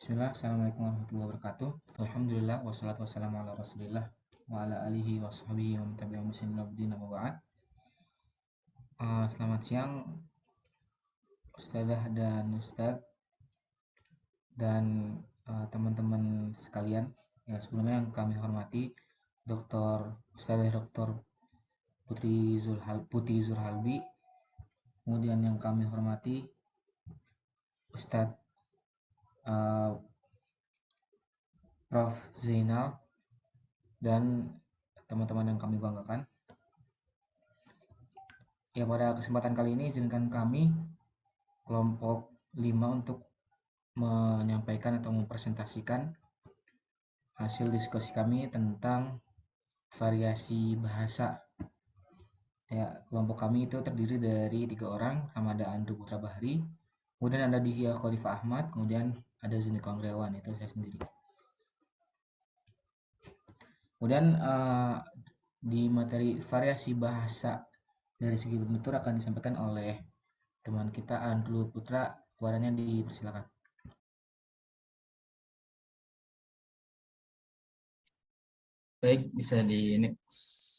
Bismillah, Assalamualaikum warahmatullahi wabarakatuh. Alhamdulillah, wassalatu wassalamu ala rasulillah wa ala alihi wa sahbihi wa mentabi'ahum bi ihsanin ila yaumil din, amma ba'd. Selamat siang Ustazah dan Ustadz dan teman-teman sekalian. Ya, sebelumnya yang kami hormati Ustazah Dr. Putri Zurhalbi. Kemudian yang kami hormati Ustadz Prof. Zainal dan teman-teman yang kami banggakan. Ya, pada kesempatan kali ini izinkan kami kelompok 5 untuk menyampaikan atau mempresentasikan hasil diskusi kami tentang variasi bahasa. Ya, kelompok kami itu terdiri dari 3 orang, sama ada Andrew Putra Bahri, kemudian ada Dihya Khalifah Ahmad, kemudian ada Zuni Kongrewan, itu saya sendiri. Kemudian di materi variasi bahasa dari segi penutur akan disampaikan oleh teman kita Andrew Putra. Kepadanya dipersilakan. Baik, bisa di next.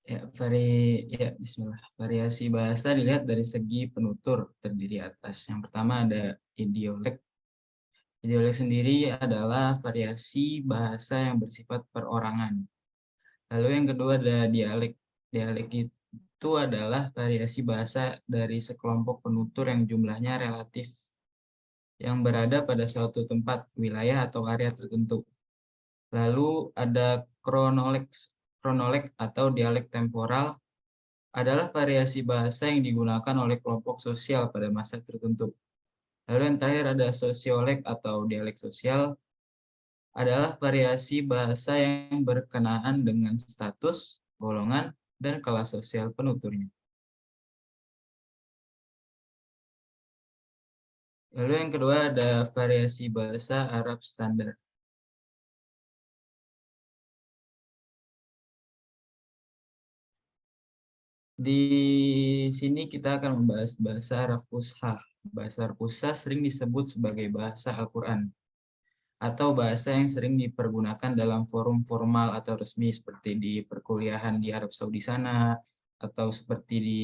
Bismillah. Variasi bahasa dilihat dari segi penutur terdiri atas. Yang pertama ada idiolek. Idiolek sendiri adalah variasi bahasa yang bersifat perorangan. Lalu yang kedua ada dialek. Dialek itu adalah variasi bahasa dari sekelompok penutur yang jumlahnya relatif, yang berada pada suatu tempat, wilayah, atau area tertentu. Lalu ada kronolek. Kronolek atau dialek temporal adalah variasi bahasa yang digunakan oleh kelompok sosial pada masa tertentu. Lalu yang terakhir ada sosiolek atau dialek sosial, adalah variasi bahasa yang berkenaan dengan status, golongan, dan kelas sosial penuturnya. Lalu yang kedua ada variasi bahasa Arab standar. Di sini kita akan membahas bahasa Arab Fusha. Bahasa Arab Fusha sering disebut sebagai bahasa Al-Quran, atau bahasa yang sering dipergunakan dalam forum formal atau resmi seperti di perkuliahan di Arab Saudi sana, atau seperti di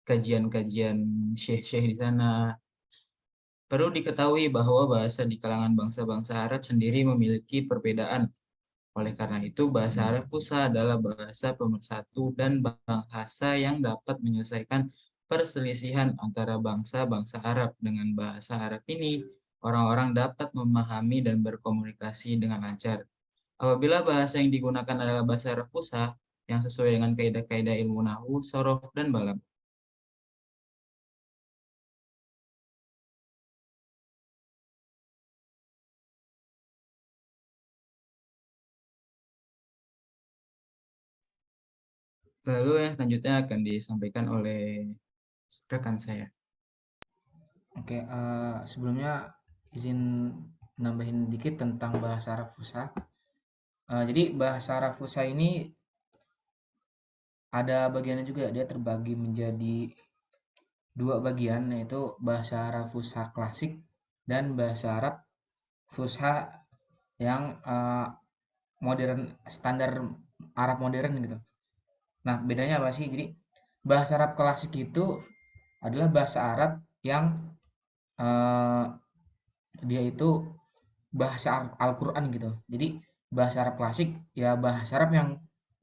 kajian-kajian syekh-syekh di sana. Perlu diketahui bahwa bahasa di kalangan bangsa-bangsa Arab sendiri memiliki perbedaan. Oleh karena itu, bahasa Arab Fusha adalah bahasa pemersatu dan bahasa yang dapat menyelesaikan perselisihan antara bangsa-bangsa Arab. Dengan bahasa Arab ini, orang-orang dapat memahami dan berkomunikasi dengan lancar. Apabila bahasa yang digunakan adalah bahasa Arab Fusha, yang sesuai dengan kaidah-kaidah ilmu nahwu, sorof, dan balagh. Lalu yang selanjutnya akan disampaikan oleh rekan saya. Oke, sebelumnya izin nambahin dikit tentang bahasa Arab Fusha. Jadi bahasa Arab Fusha ini ada bagiannya juga, dia terbagi menjadi 2 bagian, yaitu bahasa Arab Fusha klasik dan bahasa Arab Fusha yang modern, standar Arab modern gitu. Nah, bedanya apa sih? Jadi bahasa Arab klasik itu adalah bahasa Arab yang dia itu bahasa Al-Quran gitu. Jadi bahasa Arab klasik ya bahasa Arab yang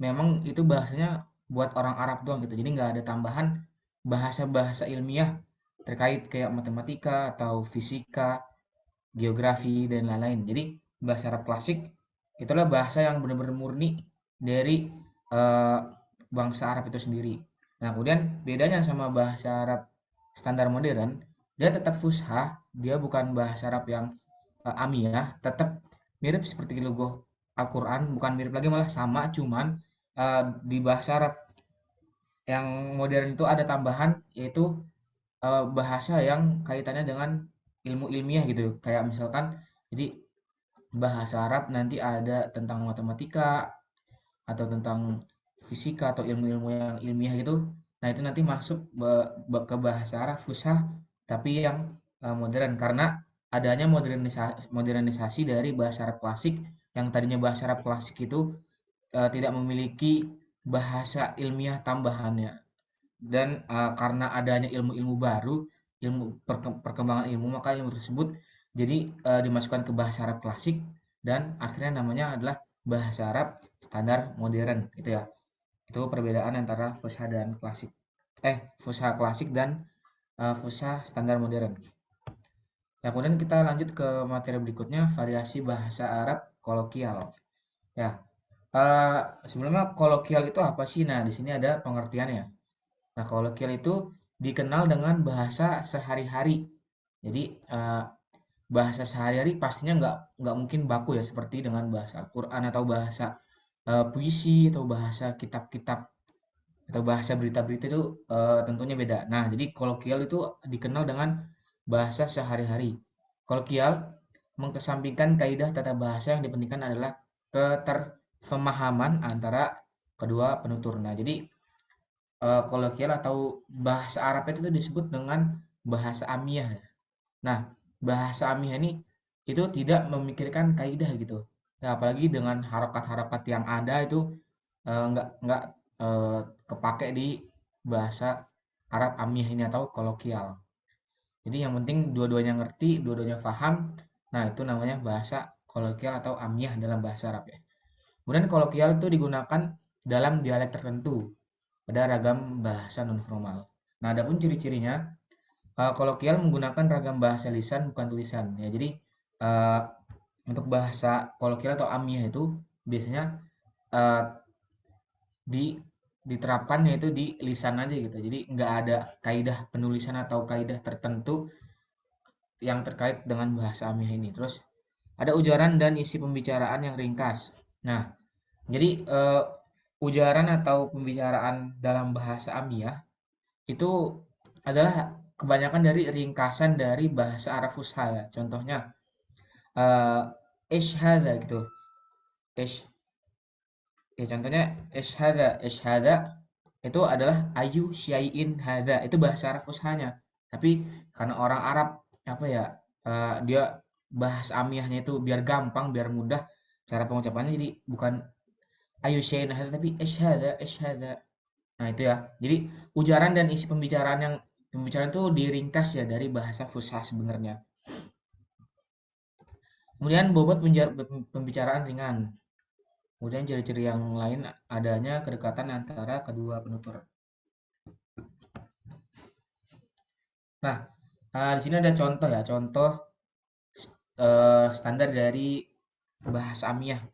memang itu bahasanya buat orang Arab doang gitu. Jadi nggak ada tambahan bahasa-bahasa ilmiah terkait kayak matematika atau fisika, geografi dan lain-lain. Jadi bahasa Arab klasik itulah bahasa yang benar-benar murni dari bangsa Arab itu sendiri. Nah, kemudian bedanya sama bahasa Arab standar modern, dia tetap fusha, dia bukan bahasa Arab yang amiyah, tetap mirip seperti logo Al-Quran, bukan mirip lagi malah sama, cuman di bahasa Arab yang modern itu ada tambahan yaitu bahasa yang kaitannya dengan ilmu ilmiah gitu. Kayak misalkan jadi bahasa Arab nanti ada tentang matematika atau tentang fisika atau ilmu-ilmu yang ilmiah gitu. Nah, itu nanti masuk ke bahasa Arab Fusha tapi yang modern karena adanya modernisasi dari bahasa Arab klasik yang tadinya bahasa Arab klasik itu tidak memiliki bahasa ilmiah tambahannya dan karena adanya ilmu-ilmu baru, perkembangan ilmu maka ilmu tersebut jadi dimasukkan ke bahasa Arab klasik dan akhirnya namanya adalah bahasa Arab standar modern gitu ya. Itu perbedaan antara fusha dan klasik. Fusha klasik dan fusha standar modern. Ya, kemudian kita lanjut ke materi berikutnya, variasi bahasa Arab kolokial. Ya, sebelumnya kolokial itu apa sih? Nah, di sini ada pengertiannya. Nah, kolokial itu dikenal dengan bahasa sehari-hari. Jadi, bahasa sehari-hari pastinya nggak mungkin baku ya, seperti dengan bahasa Al-Quran atau bahasa puisi atau bahasa kitab-kitab atau bahasa berita-berita itu tentunya beda. Nah, jadi kolokial itu dikenal dengan bahasa sehari-hari. Kolokial mengkesampingkan kaidah tata bahasa yang dipentingkan adalah keterfemahaman antara kedua penutur. Nah, jadi kolokial atau bahasa Arab itu disebut dengan bahasa amiyah. Nah, bahasa amiyah ini itu tidak memikirkan kaidah gitu. Ya, apalagi dengan harokat-harokat yang ada itu nggak kepake di bahasa Arab amiyah ini atau kolokial. Jadi yang penting dua-duanya ngerti, dua-duanya paham. Nah, itu namanya bahasa kolokial atau amiyah dalam bahasa Arab ya. Kemudian kolokial itu digunakan dalam dialek tertentu pada ragam bahasa non formal. Nah, adapun ciri-cirinya, kolokial menggunakan ragam bahasa lisan bukan tulisan. Ya, jadi uh, untuk bahasa kolokial atau amiyah itu biasanya uh, di diterapkan yaitu di lisan aja gitu. Jadi nggak ada kaidah penulisan atau kaidah tertentu yang terkait dengan bahasa amiyah ini. Terus ada ujaran dan isi pembicaraan yang ringkas. Nah, jadi ujaran atau pembicaraan dalam bahasa amiyah itu adalah kebanyakan dari ringkasan dari bahasa Arab Fusha ya. Contohnya eh isyhada gitu. Ish ya contohnya isyhada itu adalah ayu syai'in hadza. Itu bahasa Arab Fushanya. Tapi karena orang Arab apa ya dia bahasa amiyahnya itu biar gampang, biar mudah cara pengucapannya jadi bukan ayu syai'in hadza tapi isyhada. Nah, itu ya. Jadi ujaran dan isi pembicaraan itu diringkas ya dari bahasa Fusha sebenarnya. Kemudian bobot pembicaraan ringan. Kemudian ciri-ciri yang lain adanya kedekatan antara kedua penutur. Nah, di sini ada contoh ya, contoh standar dari bahasa amiyah.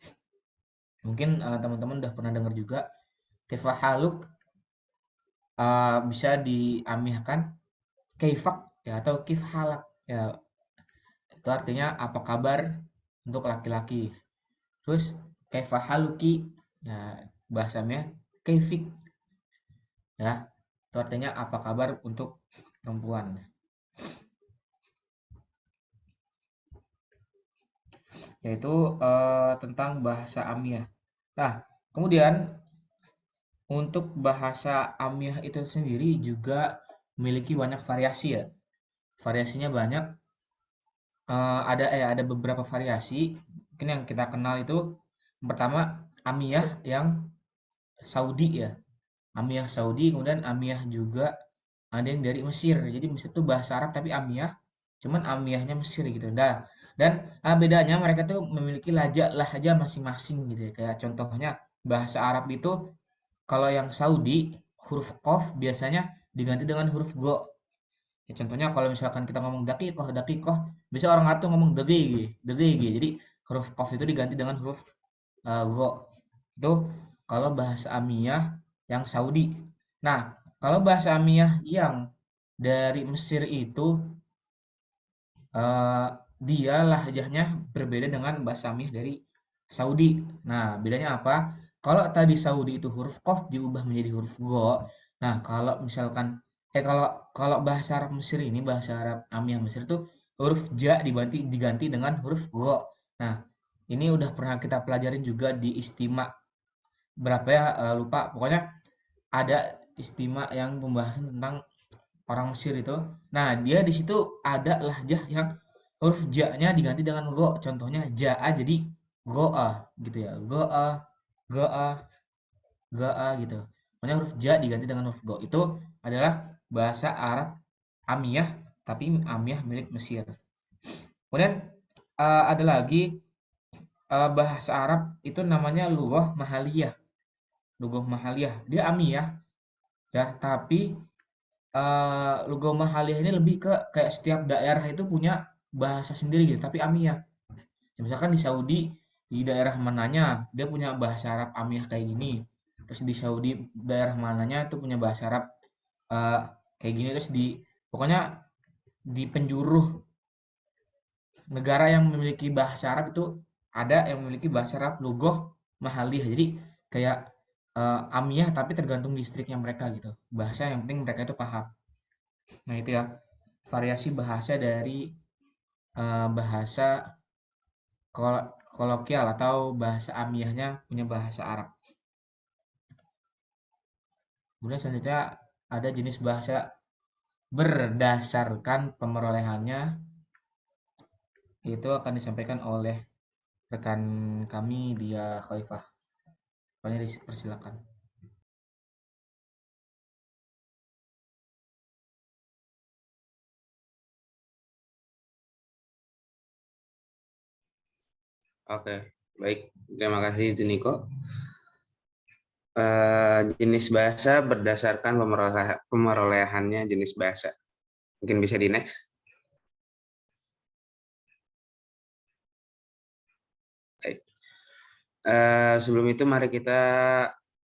Mungkin teman-teman udah pernah dengar juga. Kaifa haluk bisa diamiyahkan kaifak ya atau kif halak ya. Itu artinya apa kabar untuk laki-laki. Terus kaifa haluki ya bahasanya kaifik ya. Itu artinya apa kabar untuk perempuan. Yaitu tentang bahasa amiyah. Nah, kemudian untuk bahasa amiyah itu sendiri juga memiliki banyak variasi ya. Variasinya banyak. Ada beberapa variasi. Mungkin yang kita kenal itu yang pertama amiyah yang Saudi ya. Amiyah Saudi, kemudian amiyah juga ada yang dari Mesir. Jadi Mesir itu bahasa Arab tapi amiyah, cuman amiyahnya Mesir gitu. Nah, dan bedanya mereka tuh memiliki lahja masing-masing gitu ya. Kayak contohnya bahasa Arab itu kalau yang Saudi huruf qaf biasanya diganti dengan huruf go. Ya, contohnya kalau misalkan kita ngomong dakikoh, bisa orang Arab tuh ngomong degi. Jadi huruf qaf itu diganti dengan huruf go. Itu kalau bahasa amiyah yang Saudi. Nah, kalau bahasa amiyah yang dari Mesir itu eh, dia lahjahnya berbeda dengan bahasa amiyah dari Saudi. Nah, bedanya apa? Kalau tadi Saudi itu huruf qaf diubah menjadi huruf go. Nah, kalau misalkan kalau kalau bahasa Arab Mesir ini bahasa Arab amiyah Mesir itu huruf ja diganti dengan huruf go. Nah, ini udah pernah kita pelajarin juga di istima berapa ya lupa. Pokoknya ada istimewa yang pembahasan tentang orang Mesir itu. Nah, dia di situ ada lahjah yang huruf ja-nya diganti dengan go. Contohnya ja'a jadi go'a gitu ya. Go'a, go'a, go'a gitu. Pokoknya huruf ja diganti dengan huruf go. Itu adalah bahasa Arab Amiyah, tapi Amiyah milik Mesir. Kemudian ada lagi bahasa Arab itu namanya lughah mahaliyah. Lughah mahaliyah. Dia Amiyah ya, tapi logo Mahaliyah ini lebih ke kayak setiap daerah itu punya bahasa sendiri gitu, tapi Amiyah. Ya, misalkan di Saudi, di daerah mananya dia punya bahasa Arab Amiyah kayak gini. Terus di Saudi daerah mananya itu punya bahasa Arab eh, kayak gini. Terus di pokoknya di penjuru negara yang memiliki bahasa Arab itu ada yang memiliki bahasa Arab lugoh Mahaliyah. Jadi kayak Amiyah tapi tergantung distriknya mereka gitu. Bahasa yang penting mereka itu paham. Nah, itu ya variasi bahasa dari bahasa kolokial atau bahasa amiyahnya punya bahasa Arab. Kemudian selanjutnya ada jenis bahasa berdasarkan pemerolehannya, itu akan disampaikan oleh rekan kami Dia Khalifah. Kalian dipersilakan. Oke, baik. Terima kasih Juniko. Jenis bahasa berdasarkan pemerolehannya jenis bahasa. Mungkin bisa di next. Baik. Sebelum itu mari kita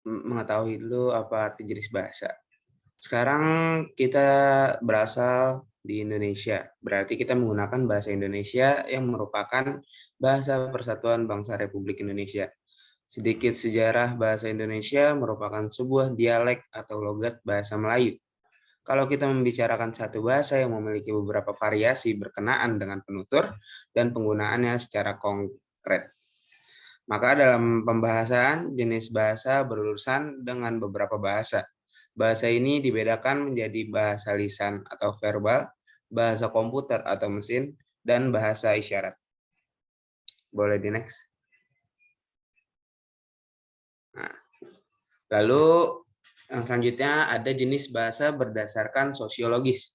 mengetahui dulu apa arti jenis bahasa. Sekarang kita berasal di Indonesia, berarti kita menggunakan bahasa Indonesia yang merupakan bahasa Persatuan Bangsa Republik Indonesia. Sedikit sejarah bahasa Indonesia merupakan sebuah dialek atau logat bahasa Melayu. Kalau kita membicarakan satu bahasa yang memiliki beberapa variasi berkenaan dengan penutur dan penggunaannya secara konkret. Maka dalam pembahasan, jenis bahasa berurusan dengan beberapa bahasa. Bahasa ini dibedakan menjadi bahasa lisan atau verbal, bahasa komputer atau mesin, dan bahasa isyarat. Boleh di next. Nah, lalu yang selanjutnya ada jenis bahasa berdasarkan sosiologis.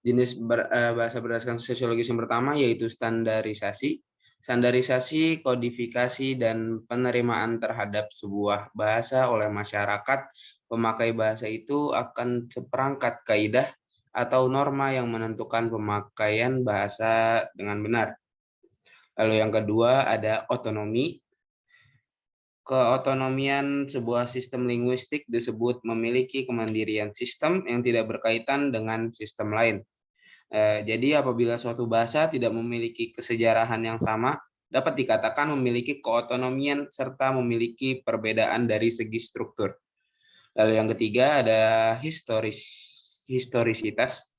Jenis bahasa berdasarkan sosiologis yang pertama yaitu standarisasi. Standarisasi, kodifikasi, dan penerimaan terhadap sebuah bahasa oleh masyarakat pemakai bahasa itu akan seperangkat kaidah atau norma yang menentukan pemakaian bahasa dengan benar. Lalu yang kedua ada otonomi. Keotonomian sebuah sistem linguistik disebut memiliki kemandirian sistem yang tidak berkaitan dengan sistem lain. Jadi apabila suatu bahasa tidak memiliki kesejarahan yang sama, dapat dikatakan memiliki keotonomian serta memiliki perbedaan dari segi struktur. Lalu yang ketiga ada historisitas.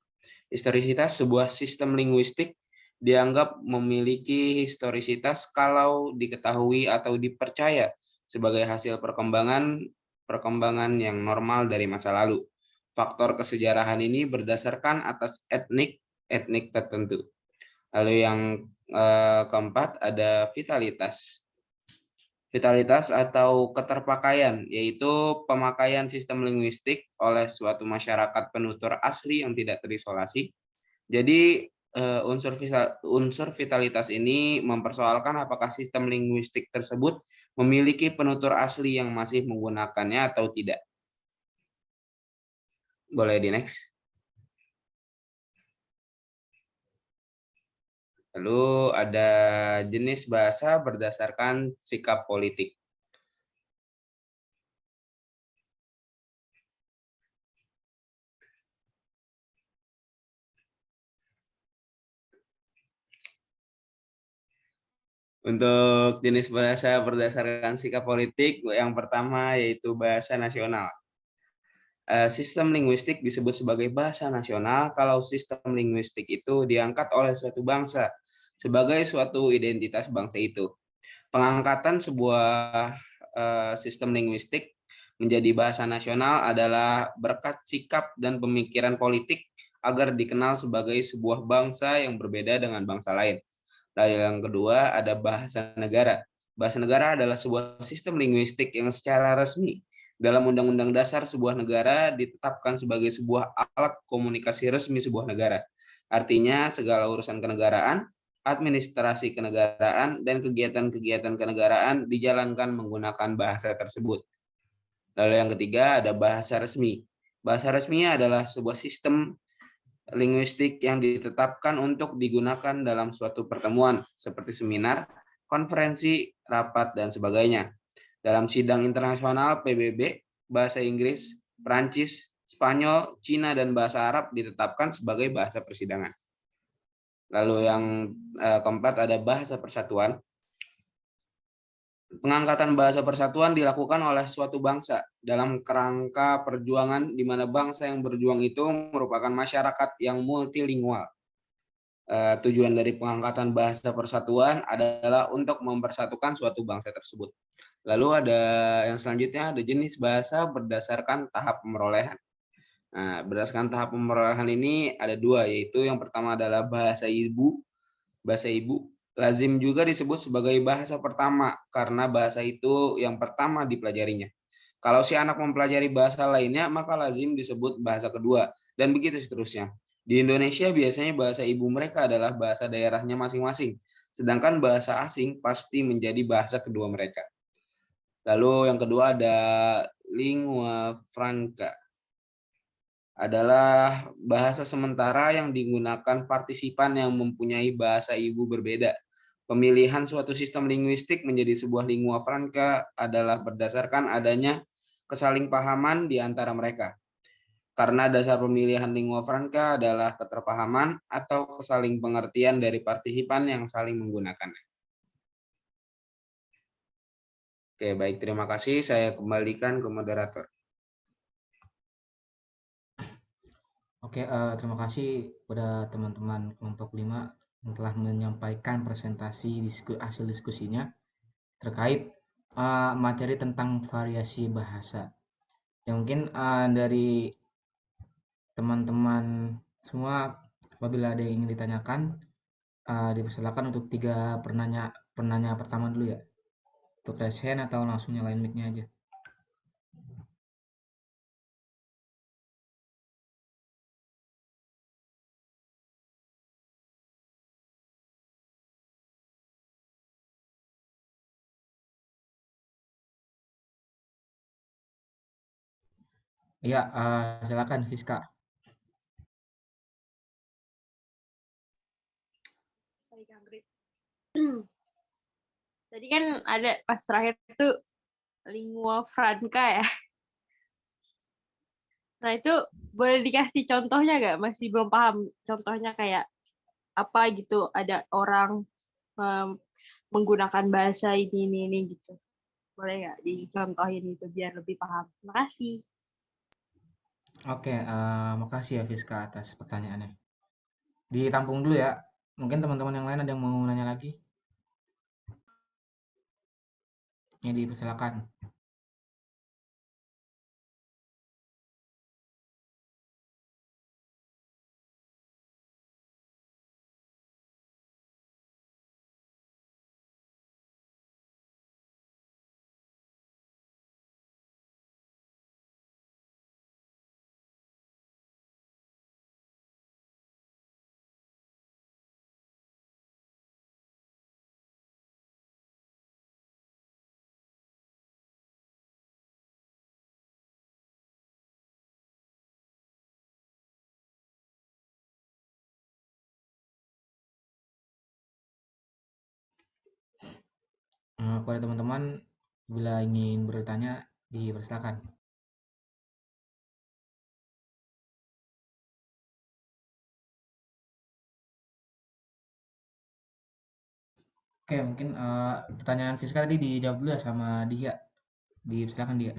Historisitas sebuah sistem linguistik dianggap memiliki historisitas kalau diketahui atau dipercaya sebagai hasil perkembangan yang normal dari masa lalu. Faktor kesejarahan ini berdasarkan atas etnik tertentu. Lalu yang keempat ada vitalitas. Vitalitas atau keterpakaian, yaitu pemakaian sistem linguistik oleh suatu masyarakat penutur asli yang tidak terisolasi. Jadi unsur vitalitas ini mempersoalkan apakah sistem linguistik tersebut memiliki penutur asli yang masih menggunakannya atau tidak. Boleh di next. Lalu ada jenis bahasa berdasarkan sikap politik. Untuk jenis bahasa berdasarkan sikap politik, yang pertama yaitu bahasa nasional. Sistem linguistik disebut sebagai bahasa nasional kalau sistem linguistik itu diangkat oleh suatu bangsa sebagai suatu identitas bangsa itu. Pengangkatan sebuah sistem linguistik menjadi bahasa nasional adalah berkat sikap dan pemikiran politik agar dikenal sebagai sebuah bangsa yang berbeda dengan bangsa lain. Lalu yang kedua ada bahasa negara. Bahasa negara adalah sebuah sistem linguistik yang secara resmi dalam Undang-Undang Dasar sebuah negara ditetapkan sebagai sebuah alat komunikasi resmi sebuah negara. Artinya segala urusan kenegaraan, administrasi kenegaraan, dan kegiatan-kegiatan kenegaraan dijalankan menggunakan bahasa tersebut. Lalu yang ketiga ada bahasa resmi. Bahasa resmi adalah sebuah sistem linguistik yang ditetapkan untuk digunakan dalam suatu pertemuan seperti seminar, konferensi, rapat, dan sebagainya. Dalam sidang internasional PBB, bahasa Inggris, Prancis, Spanyol, Cina, dan bahasa Arab ditetapkan sebagai bahasa persidangan. Lalu yang keempat ada bahasa persatuan. Pengangkatan bahasa persatuan dilakukan oleh suatu bangsa dalam kerangka perjuangan di mana bangsa yang berjuang itu merupakan masyarakat yang multilingual. Tujuan dari pengangkatan bahasa persatuan adalah untuk mempersatukan suatu bangsa tersebut. Lalu ada yang selanjutnya ada jenis bahasa berdasarkan tahap pemerolehan. Nah, berdasarkan tahap pemerolehan ini ada dua, yaitu yang pertama adalah bahasa ibu. Bahasa ibu lazim juga disebut sebagai bahasa pertama karena bahasa itu yang pertama dipelajarinya. Kalau si anak mempelajari bahasa lainnya, maka lazim disebut bahasa kedua, dan begitu seterusnya. Di Indonesia biasanya bahasa ibu mereka adalah bahasa daerahnya masing-masing, sedangkan bahasa asing pasti menjadi bahasa kedua mereka. Lalu yang kedua ada lingua franca. Adalah bahasa sementara yang digunakan partisipan yang mempunyai bahasa ibu berbeda. Pemilihan suatu sistem linguistik menjadi sebuah lingua franca adalah berdasarkan adanya kesalingpahaman di antara mereka. Karena dasar pemilihan lingua franca adalah keterpahaman atau kesaling pengertian dari partisipan yang saling menggunakannya. Oke, baik, terima kasih. Saya kembalikan ke moderator. Oke, terima kasih kepada teman-teman kelompok 5 yang telah menyampaikan presentasi hasil diskusinya terkait materi tentang variasi bahasa. Ya mungkin dari teman-teman semua apabila ada yang ingin ditanyakan, dipersilakan untuk 3 penanya pertama dulu ya. Untuk raise hand atau langsung nyalain mic-nya aja. Ya, silakan Fiska. Tadi kan ada pas terakhir itu lingua franca ya. Nah itu boleh dikasih contohnya nggak? Masih belum paham contohnya kayak apa gitu. Ada orang menggunakan bahasa ini gitu. Boleh nggak dicontohin itu biar lebih paham? Terima kasih. Oke, makasih ya Fiska atas pertanyaannya. Ditampung dulu ya. Mungkin teman-teman yang lain ada yang mau nanya lagi? Ya, dipersilakan. Kepada teman-teman, bila ingin bertanya, dipersilakan. Oke, mungkin pertanyaan Fiska tadi dijawab dulu ya sama Dia. Dipersilakan Dia.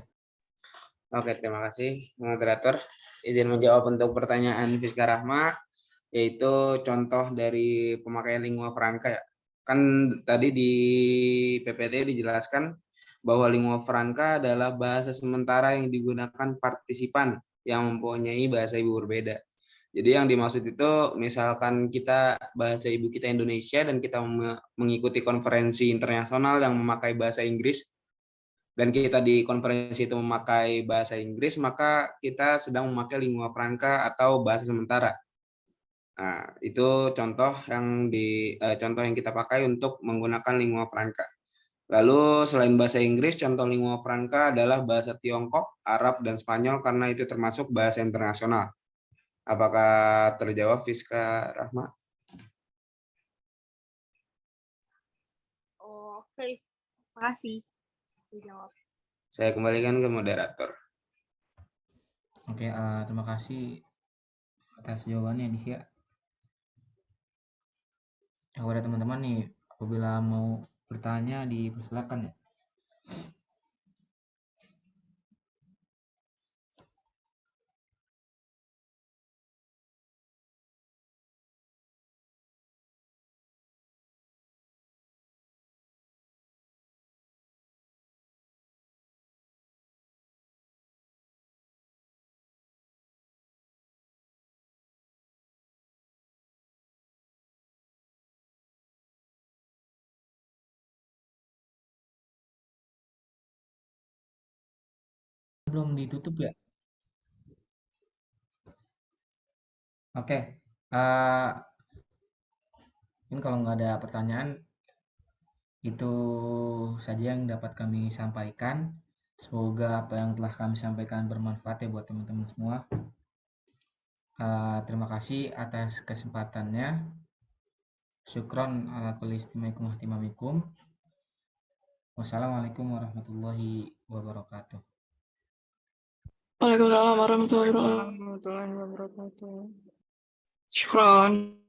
Oke, terima kasih moderator. Izin menjawab untuk pertanyaan Fiska Rahma, yaitu contoh dari pemakaian lingua franca ya. Kan tadi di PPT dijelaskan bahwa lingua franca adalah bahasa sementara yang digunakan partisipan yang mempunyai bahasa ibu berbeda. Jadi yang dimaksud itu misalkan kita bahasa ibu kita Indonesia dan kita mengikuti konferensi internasional yang memakai bahasa Inggris dan kita di konferensi itu memakai bahasa Inggris, maka kita sedang memakai lingua franca atau bahasa sementara. Nah, itu contoh yang kita pakai untuk menggunakan lingua franca. Lalu selain bahasa Inggris, contoh lingua franca adalah bahasa Tiongkok, Arab, dan Spanyol karena itu termasuk bahasa internasional. Apakah terjawab, Fiska Rahma? Oh, oke. Makasih. Dijawab. Saya kembalikan ke moderator. Oke, terima kasih atas jawabannya nih ya. Kepada teman-teman nih, apabila mau bertanya dipersilakan ya. Belum ditutup ya? Oke, mungkin kalau nggak ada pertanyaan, itu saja yang dapat kami sampaikan. Semoga apa yang telah kami sampaikan bermanfaat ya buat teman-teman semua. Terima kasih atas kesempatannya. Syukron ala kulli istimewa ihtimamikum. Wassalamualaikum warahmatullahi wabarakatuh. Waalaikumsalam warahmatullahi wabarakatuh. Syukron.